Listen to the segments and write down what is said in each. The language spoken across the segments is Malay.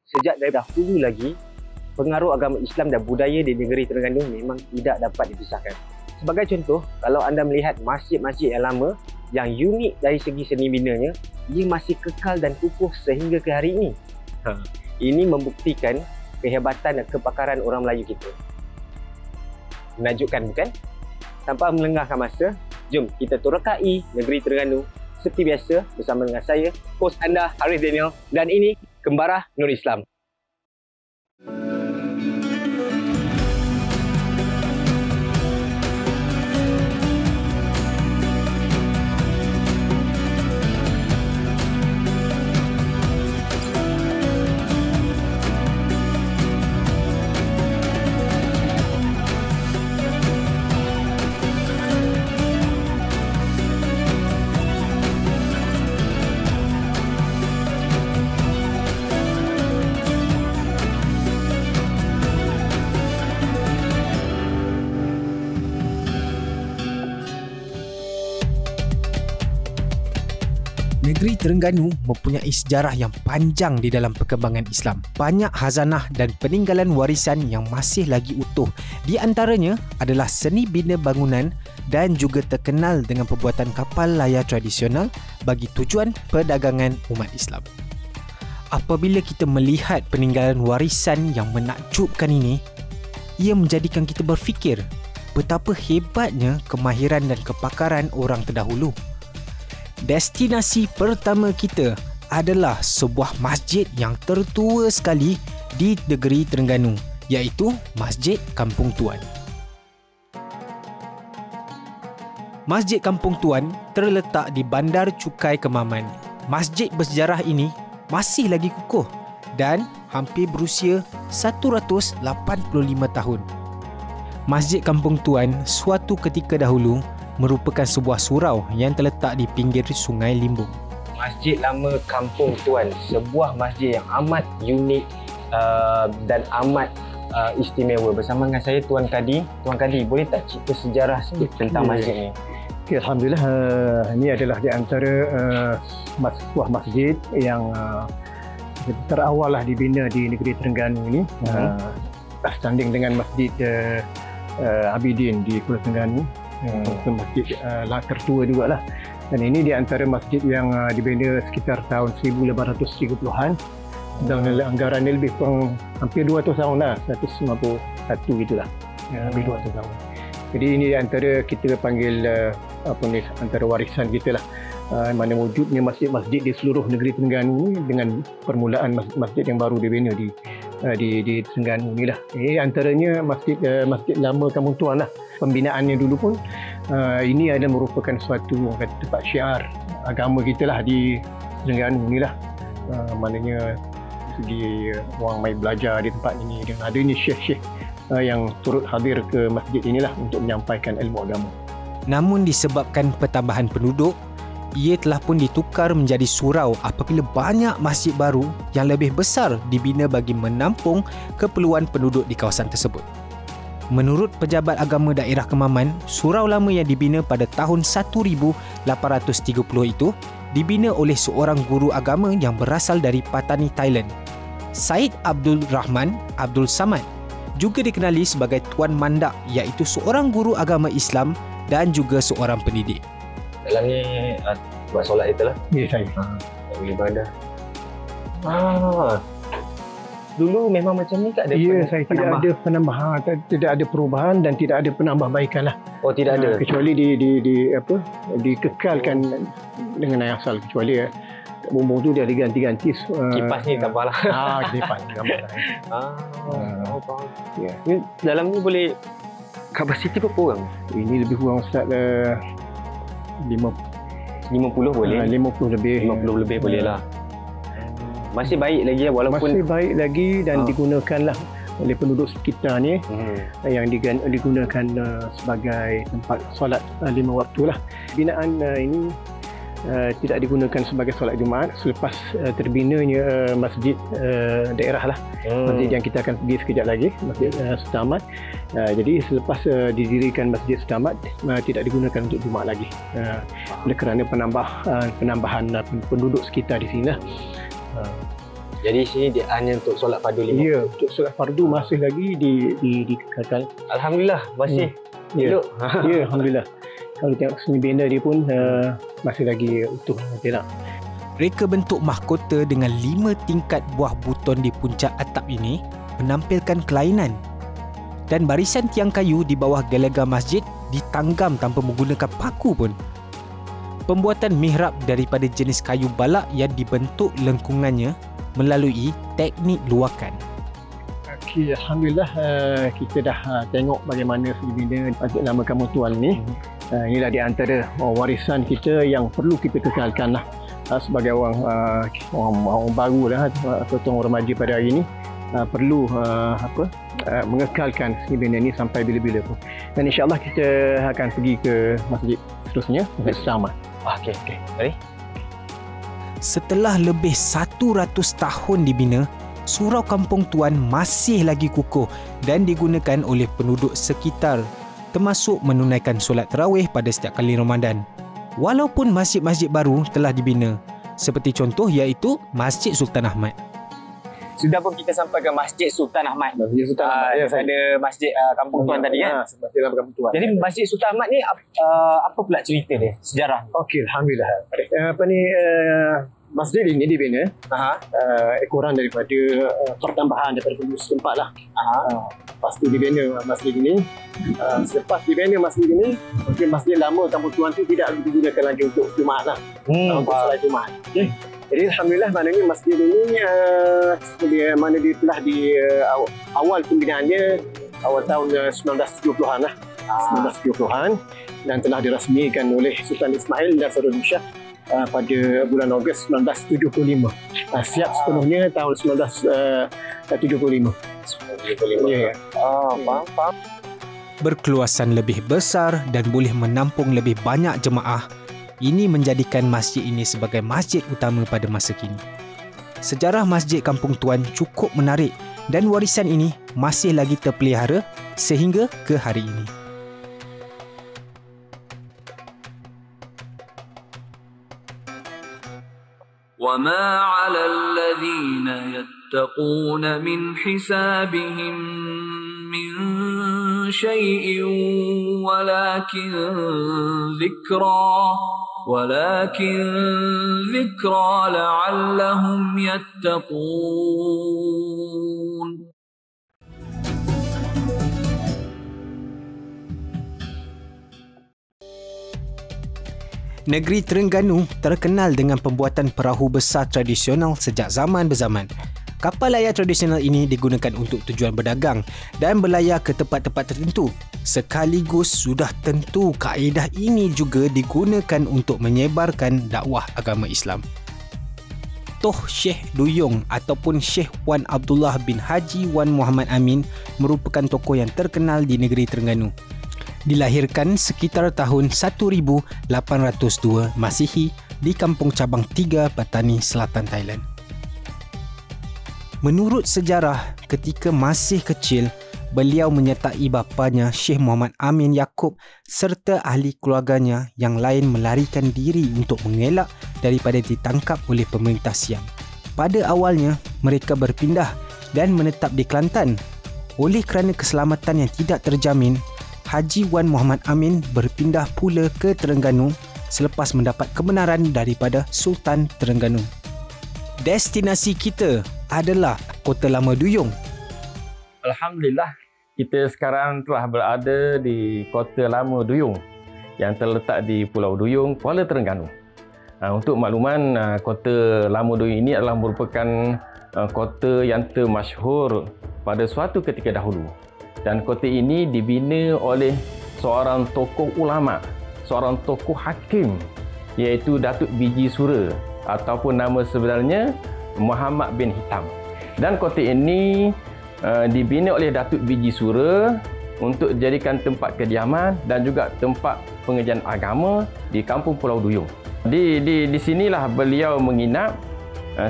sejak dari dahulu lagi, pengaruh agama Islam dan budaya di negeri Terengganu memang tidak dapat dipisahkan. Sebagai contoh, kalau anda melihat masjid-masjid yang lama, yang unik dari segi seni binanya, ia masih kekal dan kukuh sehingga ke hari ini. Ini membuktikan kehebatan dan kepakaran orang Melayu kita. Menakjubkan bukan? Tanpa melengahkan masa, jom kita torakai negeri Terengganu seperti biasa bersama dengan saya, hos anda Harith Daniel, dan ini Kembarah Nur Islam. Negeri Terengganu mempunyai sejarah yang panjang di dalam perkembangan Islam. Banyak khazanah dan peninggalan warisan yang masih lagi utuh. Di antaranya adalah seni bina bangunan dan juga terkenal dengan pembuatan kapal layar tradisional bagi tujuan perdagangan umat Islam. Apabila kita melihat peninggalan warisan yang menakjubkan ini, ia menjadikan kita berfikir betapa hebatnya kemahiran dan kepakaran orang terdahulu. Destinasi pertama kita adalah sebuah masjid yang tertua sekali di negeri Terengganu, iaitu Masjid Kampung Tuan. Masjid Kampung Tuan terletak di Bandar Cukai Kemaman. Masjid bersejarah ini masih lagi kukuh dan hampir berusia 185 tahun. Masjid Kampung Tuan suatu ketika dahulu merupakan sebuah surau yang terletak di pinggir Sungai Limbung. Masjid Lama Kampung Tuan, sebuah masjid yang amat unik dan amat istimewa. Bersama dengan saya Tuan Kadi. Tuan Kadi, boleh tak cerita sejarah sedikit tentang masjid ini? Okay, Alhamdulillah, ini adalah di antara sebuah masjid yang terawal lah dibina di negeri Terengganu ini. Standing dengan Masjid Abidin di Pulau Terengganu. Masjid tertua jugalah, dan ini di antara masjid yang dibina sekitar tahun 1830-an dan anggaran dia lebih kurang hampir 200 tahun lah, 151 gitulah, lebih 200 tahun. Jadi ini di antara kita panggil antara warisan kita lah, mana wujudnya masjid-masjid di seluruh negeri Terengganu dengan permulaan masjid yang baru dibina di Terengganu ni lah. Antaranya masjid lama Kampung Tuan lah. Pembinaannya dulu pun ini adalah merupakan suatu tempat syiar agama kita lah di Terengganu ni lah. Maknanya segi orang mai belajar di tempat ini, dan adanya syekh-syekh yang turut hadir ke masjid inilah untuk menyampaikan ilmu agama. Namun disebabkan pertambahan penduduk, ia telah pun ditukar menjadi surau apabila banyak masjid baru yang lebih besar dibina bagi menampung keperluan penduduk di kawasan tersebut. Menurut pejabat agama daerah Kemaman, surau lama yang dibina pada tahun 1830 itu dibina oleh seorang guru agama yang berasal dari Patani, Thailand. Syed Abdul Rahman Abdul Samad, juga dikenali sebagai Tuan Mandak, iaitu seorang guru agama Islam dan juga seorang pendidik. Dalam ni buat solat itulah. Ya, saya. Ibadah. Dulu memang macam ni tak ada? Ya, saya tidak ada penambahan, tidak ada perubahan dan tidak ada penambahbaikan lah. Oh, tidak ada. Kecuali dikekalkan dengan yang asal, kecuali bumbung tu dia diganti-ganti. Kipas ni tak apalah. Kipas gambar. Faham. Ya. Ni dalam ni boleh kapasiti berapa orang? Ini lebih kurang Ustaz 50 boleh? 50 lebih. 50 lebih boleh lah. Masih baik lagi ya, walaupun masih baik lagi dan digunakanlah oleh penduduk sekitar ni, yang digunakan sebagai tempat solat 5 waktu lah. Binaan ini tidak digunakan sebagai solat Jumaat selepas terbinanya masjid daerah lah. Masjid yang kita akan pergi sekejap lagi, Masjid Setamat. Jadi selepas didirikan Masjid Setamat, tidak digunakan untuk Jumaat lagi, oleh kerana penambahan penduduk sekitar di sini lah. Jadi sini dia hanya untuk solat fardu 5. Ya, untuk solat fardu masih lagi dikekalkan. Alhamdulillah masih Ya. elok. Ya, alhamdulillah. Kalau tengok seni bina dia pun masih lagi utuh. Tidak. Reka bentuk mahkota dengan 5 tingkat buah buton di puncak atap ini menampilkan kelainan. Dan barisan tiang kayu di bawah gelegar masjid ditanggam tanpa menggunakan paku pun. Pembuatan mihrab daripada jenis kayu balak yang dibentuk lengkungannya melalui teknik luakan. Okay, alhamdulillah kita dah tengok bagaimana seni bina Masjid Lama Kampung Tuan ni. Inilah di antara warisan kita yang perlu kita kekalkan lah. Sebagai orang baru lah atau orang remaja pada hari ini, perlu mengekalkan seni bina ni sampai bila-bila pun. Dan insya-Allah kita akan pergi ke masjid seterusnya, Masjid Selamat. Okey. Mari. Setelah lebih 100 tahun dibina, Surau Kampung Tuan masih lagi kukuh dan digunakan oleh penduduk sekitar, termasuk menunaikan solat tarawih pada setiap kali Ramadan. Walaupun masjid-masjid baru telah dibina, seperti contoh iaitu Masjid Sultan Ahmad. Sudah pun kita sampai ke Masjid Sultan Ahmad. Masjid Sultan Ahmad. Ya, ada Masjid Kampung Tuan tadi kan? Masjid Lama Kampung Tuan. Jadi Masjid Sultan Ahmad ni apa pula cerita dia? Sejarah. Okey, alhamdulillah. Masjid ini dibina ekoran daripada pertambahan daripada penduduk setempat lah. Lepas tu dibina masjid ini. Selepas dibina masjid ini, mungkin Masjid Lama Kampung Tuan tu tidak digunakan lagi untuk Jumaat lah. Untuk solat Jumaat. Okay. Jadi alhamdulillah maknanya masjid ini mana dia telah di awal pembinaannya awal tahun 1970-an lah. 1970-an dan telah dirasmikan oleh Sultan Ismail dan Saudara Shah pada bulan Ogos 1975. Siap sepenuhnya tahun 1975. Ya. Faham. Berkeluasan lebih besar dan boleh menampung lebih banyak jemaah. Ini menjadikan masjid ini sebagai masjid utama pada masa kini. Sejarah Masjid Kampung Tuan cukup menarik dan warisan ini masih lagi terpelihara sehingga ke hari ini. وَمَا عَلَى الَّذِينَ يَتَّقُونَ مِنْ حِسَابِهِمْ مِنْ شَيْءٍ وَلَكِنْ ذِكْرَى لَعَلَّهُمْ يَتَّقُونَ. Negeri Terengganu terkenal dengan pembuatan perahu besar tradisional sejak zaman berzaman. Kapal layar tradisional ini digunakan untuk tujuan berdagang dan berlayar ke tempat-tempat tertentu. Sekaligus sudah tentu kaedah ini juga digunakan untuk menyebarkan dakwah agama Islam. Toh Syekh Duyung ataupun Syekh Wan Abdullah bin Haji Wan Muhammad Amin merupakan tokoh yang terkenal di negeri Terengganu. Dilahirkan sekitar tahun 1802 Masihi di Kampung Cabang 3, Patani Selatan, Thailand. Menurut sejarah, ketika masih kecil, beliau menyertai bapanya Syekh Muhammad Amin Yaakob serta ahli keluarganya yang lain melarikan diri untuk mengelak daripada ditangkap oleh pemerintah Siam. Pada awalnya, mereka berpindah dan menetap di Kelantan. Oleh kerana keselamatan yang tidak terjamin, Haji Wan Muhammad Amin berpindah pula ke Terengganu selepas mendapat kebenaran daripada Sultan Terengganu. Destinasi kita adalah Kota Lama Duyung. Alhamdulillah, kita sekarang telah berada di Kota Lama Duyung yang terletak di Pulau Duyung, Kuala Terengganu. Untuk makluman, Kota Lama Duyung ini adalah merupakan kota yang termasyhur pada suatu ketika dahulu. Dan kota ini dibina oleh seorang tokoh ulama, seorang tokoh hakim, iaitu Datuk Biji Sura ataupun nama sebenarnya Muhammad bin Hitam. Dan kota ini dibina oleh Datuk Biji Sura untuk dijadikan tempat kediaman dan juga tempat pengajian agama di Kampung Pulau Duyung. Di sinilah beliau menginap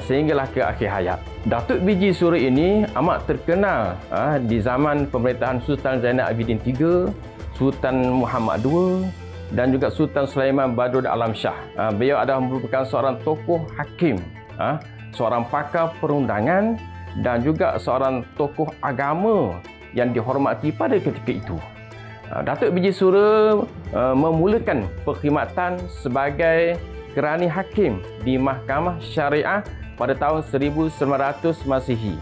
sehinggalah ke akhir hayat. Datuk Biji Sura ini amat terkenal di zaman pemerintahan Sultan Zainal Abidin III, Sultan Muhammad II dan juga Sultan Sulaiman Badrul Alam Shah. Beliau adalah merupakan seorang tokoh hakim seorang pakar perundangan dan juga seorang tokoh agama yang dihormati pada ketika itu. Datuk Biji Sura memulakan perkhidmatan sebagai kerani hakim di Mahkamah Syariah pada tahun 1900 Masihi.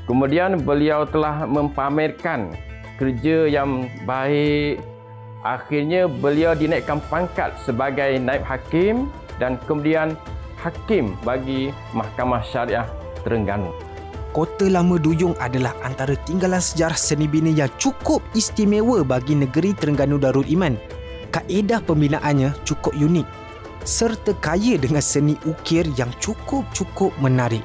Kemudian beliau telah mempamerkan kerja yang baik. Akhirnya beliau dinaikkan pangkat sebagai naib hakim dan kemudian hakim bagi Mahkamah Syariah Terengganu. Kota Lama Duyung adalah antara tinggalan sejarah seni bina yang cukup istimewa bagi negeri Terengganu Darul Iman. Kaedah pembinaannya cukup unik serta kaya dengan seni ukir yang cukup menarik.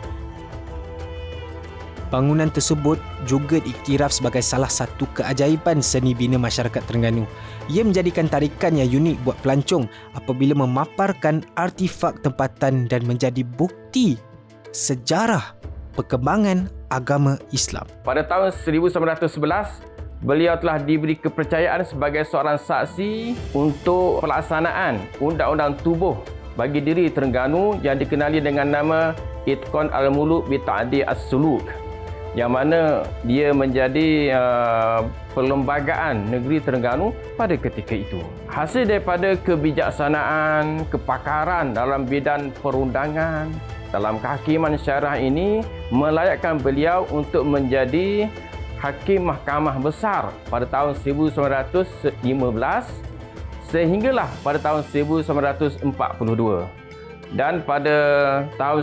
Bangunan tersebut juga diiktiraf sebagai salah satu keajaiban seni bina masyarakat Terengganu. Ia menjadikan tarikan yang unik buat pelancong apabila memaparkan artifak tempatan dan menjadi bukti sejarah perkembangan agama Islam. Pada tahun 1911, beliau telah diberi kepercayaan sebagai seorang saksi untuk pelaksanaan Undang-Undang Tubuh bagi diri Terengganu yang dikenali dengan nama Itqan Al-Muluk bi Ta'di As-Suluk, yang mana dia menjadi perlembagaan negeri Terengganu pada ketika itu. Hasil daripada kebijaksanaan, kepakaran dalam bidang perundangan, dalam kehakiman syariah ini melayakkan beliau untuk menjadi Hakim Mahkamah Besar pada tahun 1915 sehinggalah pada tahun 1942. Dan pada tahun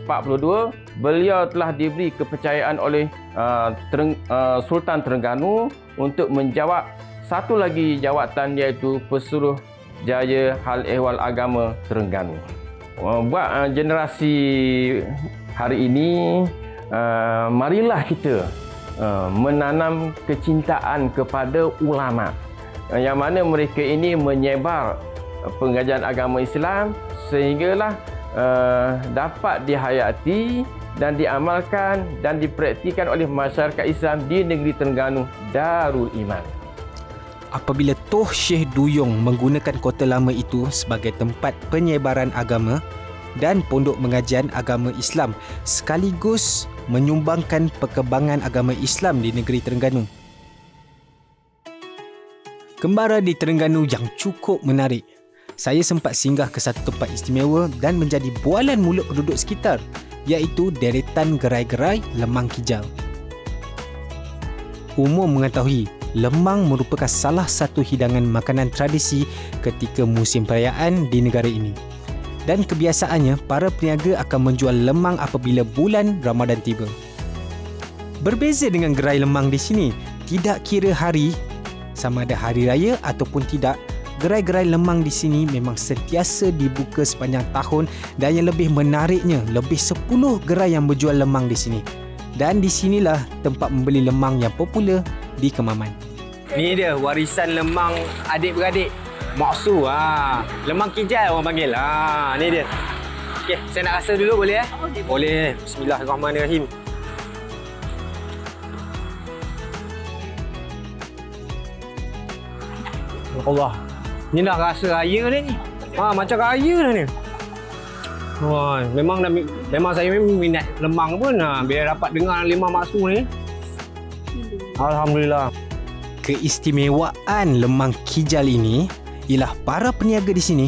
1942 beliau telah diberi kepercayaan oleh Sultan Terengganu untuk menjawab satu lagi jawatan, iaitu Pesuruh Jaya Hal Ehwal Agama Terengganu. Buat generasi hari ini, marilah kita menanam kecintaan kepada ulama, yang mana mereka ini menyebar pengajaran agama Islam sehinggalah dapat dihayati dan diamalkan dan dipraktikan oleh masyarakat Islam di negeri Terengganu Darul Iman. Apabila Toh Syekh Duyung menggunakan Kota Lama itu sebagai tempat penyebaran agama dan pondok pengajian agama Islam sekaligus menyumbangkan perkembangan agama Islam di negeri Terengganu. Kembara di Terengganu yang cukup menarik. Saya sempat singgah ke satu tempat istimewa dan menjadi bualan mulut penduduk sekitar, iaitu deretan gerai-gerai lemang kijal. Umum mengetahui lemang merupakan salah satu hidangan makanan tradisi ketika musim perayaan di negara ini. Dan kebiasaannya, para peniaga akan menjual lemang apabila bulan Ramadan tiba. Berbeza dengan gerai lemang di sini, tidak kira hari, sama ada hari raya ataupun tidak, gerai-gerai lemang di sini memang sentiasa dibuka sepanjang tahun, dan yang lebih menariknya, lebih 10 gerai yang berjual lemang di sini. Dan di sinilah tempat membeli lemang yang popular di Kemaman. Ni dia warisan lemang adik-beradik Mak Su. Lemang kijal orang panggil. Ni dia. Okey, saya nak rasa dulu boleh Boleh. Bismillahirrahmanirrahim. Allah. Ni dah rasa raya dah ni. Macam raya dah ni. Wah, memang saya minat lemang pun. Bila dapat dengar lemang Mak Su ni, alhamdulillah. Keistimewaan lemang kijal ini ialah para peniaga di sini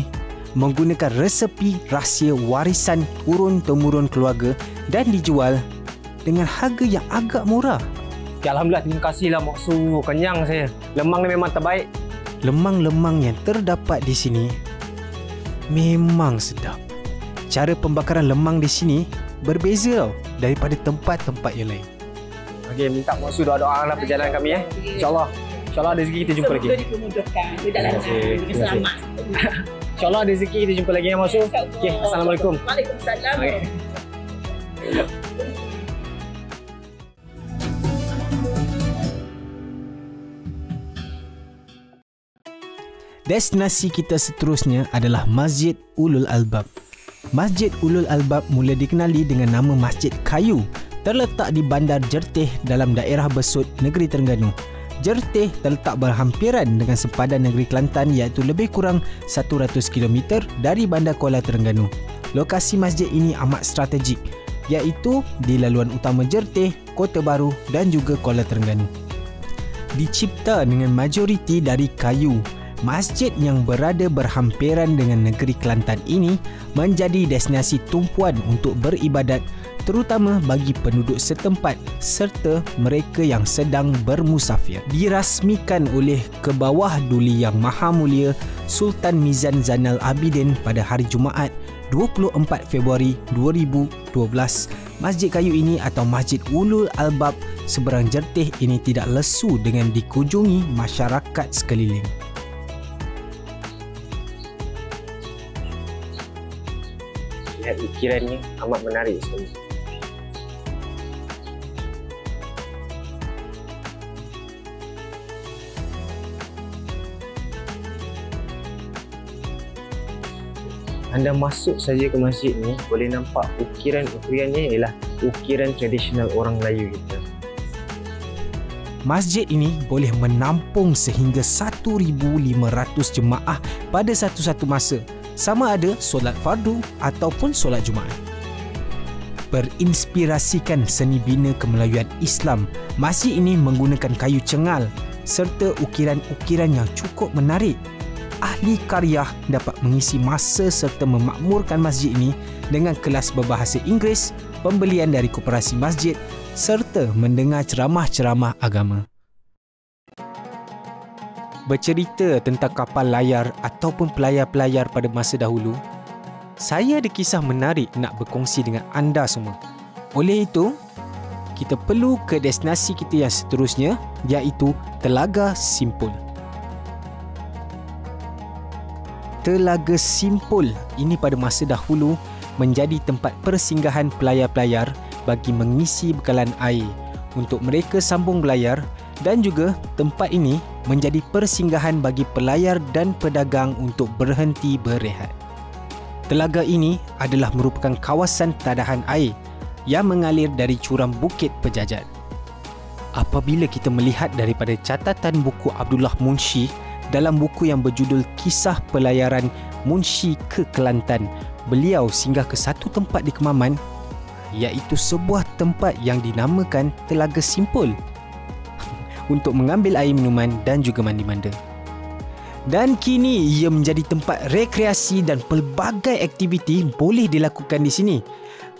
menggunakan resepi rahsia warisan turun-temurun keluarga dan dijual dengan harga yang agak murah. Alhamdulillah, terima kasihlah Mak Su. Kenyang saya. Lemang ni memang terbaik. Lemang-lemang yang terdapat di sini memang sedap. Cara pembakaran lemang di sini berbeza tau daripada tempat-tempat yang lain. Okey, minta Mak Su doa-doalah perjalanan kami InsyaAllah. InsyaAllah ada rezeki kita jumpa lagi. Semoga dipermudahkan perjalanan dengan selamat. InsyaAllah ada rezeki kita jumpa lagi Mak Su. Okey, Assalamualaikum. Waalaikumsalam. Destinasi kita seterusnya adalah Masjid Ulul Albab. Masjid Ulul Albab mula dikenali dengan nama Masjid Kayu, terletak di Bandar Jerteh dalam daerah Besut, negeri Terengganu. Jerteh terletak berhampiran dengan sempadan negeri Kelantan, iaitu lebih kurang 100 km dari Bandar Kuala Terengganu. Lokasi masjid ini amat strategik iaitu di laluan utama Jerteh, Kota Baru dan juga Kuala Terengganu. Dicipta dengan majoriti dari kayu, masjid yang berada berhampiran dengan negeri Kelantan ini menjadi destinasi tumpuan untuk beribadat, terutama bagi penduduk setempat serta mereka yang sedang bermusafir. Dirasmikan oleh Kebawah Duli Yang Maha Mulia Sultan Mizan Zainal Abidin pada hari Jumaat 24 Februari 2012. Masjid kayu ini atau Masjid Ulul Albab seberang Jerteh ini tidak lesu dengan dikunjungi masyarakat sekeliling. Lihat ukirannya amat menarik sekali. Anda masuk saja ke masjid ni, boleh nampak ukiran-ukirannya ialah ukiran tradisional orang Melayu kita. Masjid ini boleh menampung sehingga 1,500 jemaah pada satu-satu masa, sama ada solat fardu ataupun solat Jumaat. Berinspirasikan seni bina kemelayuan Islam, masjid ini menggunakan kayu cengal serta ukiran-ukiran yang cukup menarik. Ahli karya dapat mengisi masa serta memakmurkan masjid ini dengan kelas berbahasa Inggeris, pembelian dari koperasi masjid serta mendengar ceramah-ceramah agama. Bercerita tentang kapal layar ataupun pelayar-pelayar pada masa dahulu, saya ada kisah menarik nak berkongsi dengan anda semua. Oleh itu, kita perlu ke destinasi kita yang seterusnya, iaitu Telaga Simpul. Telaga Simpul ini pada masa dahulu menjadi tempat persinggahan pelayar-pelayar bagi mengisi bekalan air untuk mereka sambung belayar, dan juga tempat ini menjadi persinggahan bagi pelayar dan pedagang untuk berhenti berehat. Telaga ini adalah merupakan kawasan tadahan air yang mengalir dari curam Bukit Pejajat. Apabila kita melihat daripada catatan buku Abdullah Munshi dalam buku yang berjudul Kisah Pelayaran Munshi ke Kelantan, beliau singgah ke satu tempat di Kemaman, iaitu sebuah tempat yang dinamakan Telaga Simpul untuk mengambil air minuman dan juga mandi-manda. Dan kini ia menjadi tempat rekreasi dan pelbagai aktiviti boleh dilakukan di sini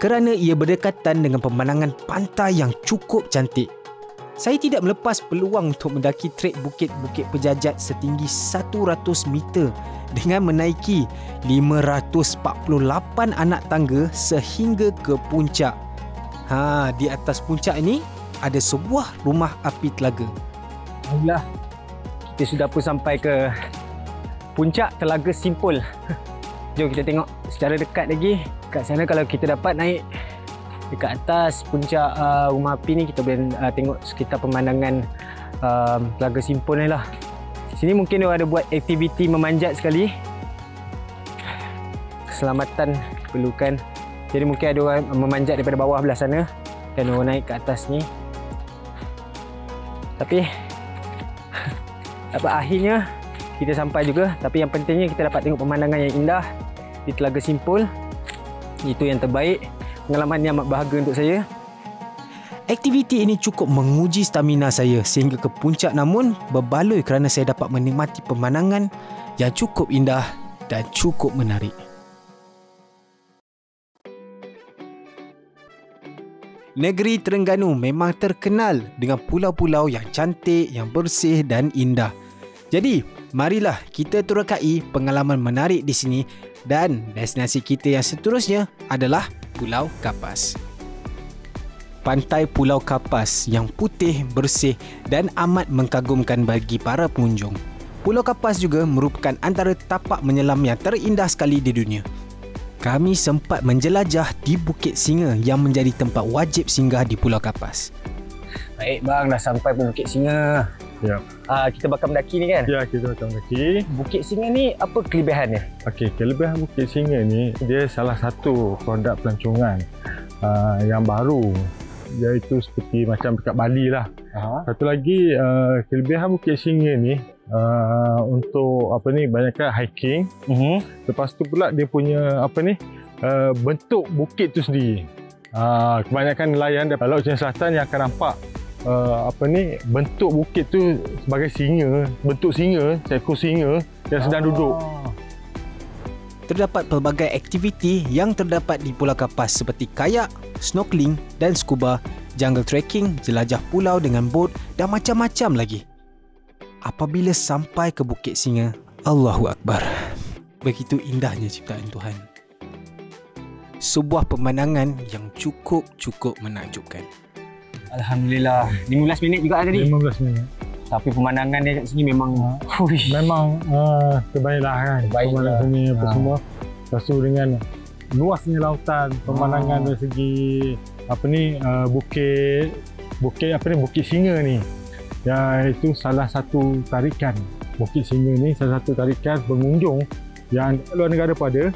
kerana ia berdekatan dengan pemandangan pantai yang cukup cantik. Saya tidak melepas peluang untuk mendaki trek Bukit-Bukit Pejajat setinggi 100 meter dengan menaiki 548 anak tangga sehingga ke puncak. Di atas puncak ini ada sebuah rumah api telaga. Alhamdulillah, kita sudah pun sampai ke puncak Telaga Simpul. Jom kita tengok secara dekat lagi. Kat sana kalau kita dapat naik dekat atas puncak rumah api ni, kita boleh tengok sekitar pemandangan Telaga Simpul ni lah. Sini mungkin dia ada buat aktiviti memanjat sekali. Keselamatan perlukan. Jadi mungkin ada orang memanjat daripada bawah belah sana dan orang naik ke atas ni. Tapi akhirnya kita sampai juga. Tapi yang pentingnya kita dapat tengok pemandangan yang indah di Telaga Simpul. Itu yang terbaik. Pengalaman yang amat berharga untuk saya. Aktiviti ini cukup menguji stamina saya sehingga ke puncak, namun berbaloi kerana saya dapat menikmati pemandangan yang cukup indah dan cukup menarik. Negeri Terengganu memang terkenal dengan pulau-pulau yang cantik, yang bersih dan indah. Jadi, marilah kita terokai pengalaman menarik di sini, dan destinasi kita yang seterusnya adalah Pulau Kapas. Pantai Pulau Kapas yang putih, bersih dan amat mengkagumkan bagi para pengunjung. Pulau Kapas juga merupakan antara tapak menyelam yang terindah sekali di dunia. Kami sempat menjelajah di Bukit Singa yang menjadi tempat wajib singgah di Pulau Kapas. Baik bang, dah sampai Bukit Singa. Ya. Kita bakal mendaki ni kan? Ya, kita akan mendaki. Bukit Singa ni apa kelebihannya? Okey, kelebihan Bukit Singa ni, dia salah satu produk pelancongan yang baru, iaitu seperti macam dekat Bali lah. Satu lagi kelebihan Bukit Singa ni untuk banyakkan hiking. Lepas tu pula dia punya bentuk bukit tu sendiri. Kebanyakan nelayan dari Laut Cina Selatan yang akan nampak bentuk bukit tu sebagai singa, bentuk singa, seekor singa yang sedang duduk. Terdapat pelbagai aktiviti yang terdapat di Pulau Kapas seperti kayak, snorkeling dan scuba, jungle trekking, jelajah pulau dengan bot dan macam-macam lagi. Apabila sampai ke Bukit Singa, Allahu Akbar. Begitu indahnya ciptaan Tuhan. Sebuah pemandangan yang cukup menakjubkan. Alhamdulillah. 15 minit juga tadi. 15 minit. Tapi pemandangan dia kat sini memang terbaiklah kan. Pemandangan sini apa semua. Lepas tu dengan luasnya lautan, pemandangan dari segi Bukit Singa ni. Ya, itu salah satu tarikan. Bukit Singa ni salah satu tarikan pengunjung yang luar negara pada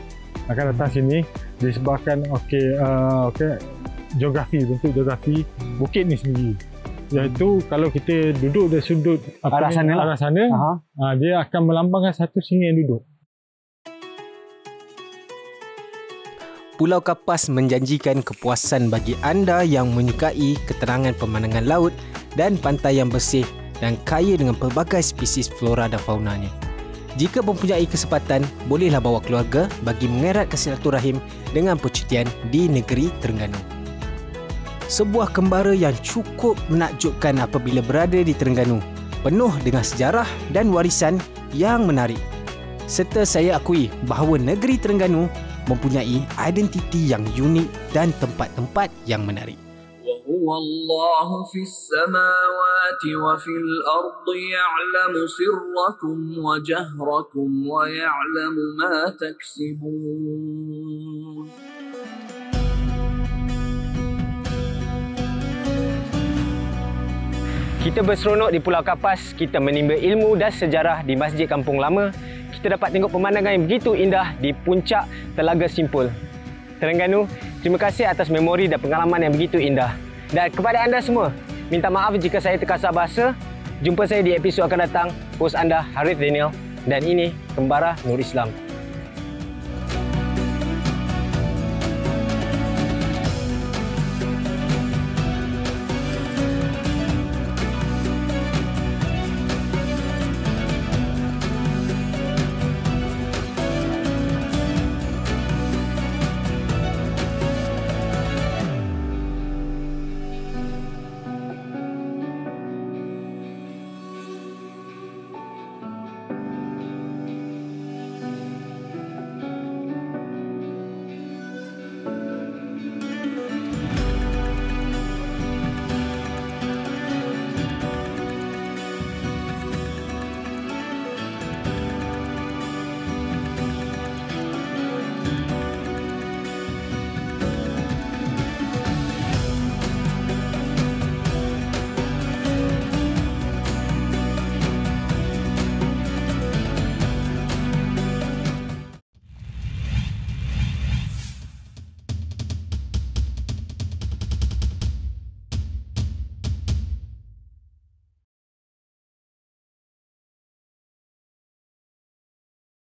akan datang sini disebabkan bentuk geografi bukit ni sendiri. Iaitu kalau kita duduk dari sudut arah sana, dia akan melambangkan satu singa yang duduk. Pulau Kapas menjanjikan kepuasan bagi anda yang menyukai keterangan pemandangan laut dan pantai yang bersih dan kaya dengan pelbagai spesies flora dan faunanya. Jika mempunyai kesempatan, bolehlah bawa keluarga bagi mengeratkan silaturahim dengan percutian di negeri Terengganu. Sebuah kembara yang cukup menakjubkan apabila berada di Terengganu, penuh dengan sejarah dan warisan yang menarik. Serta saya akui bahawa negeri Terengganu mempunyai identiti yang unik dan tempat-tempat yang menarik. وهو الله في السماوات وفي الأرض يعلم سركم وجهركم ويعلم ما تكسبون. Kita berseronok di Pulau Kapas, kita menimba ilmu dan sejarah di Masjid Kampung Lama. Kita dapat tengok pemandangan yang begitu indah di puncak Telaga Simpul, Terengganu. Terima kasih atas memori dan pengalaman yang begitu indah. Dan kepada anda semua, minta maaf jika saya terkasar bahasa. Jumpa saya di episod akan datang. Hos anda Harith Daniel dan ini Kembara Nur Islam.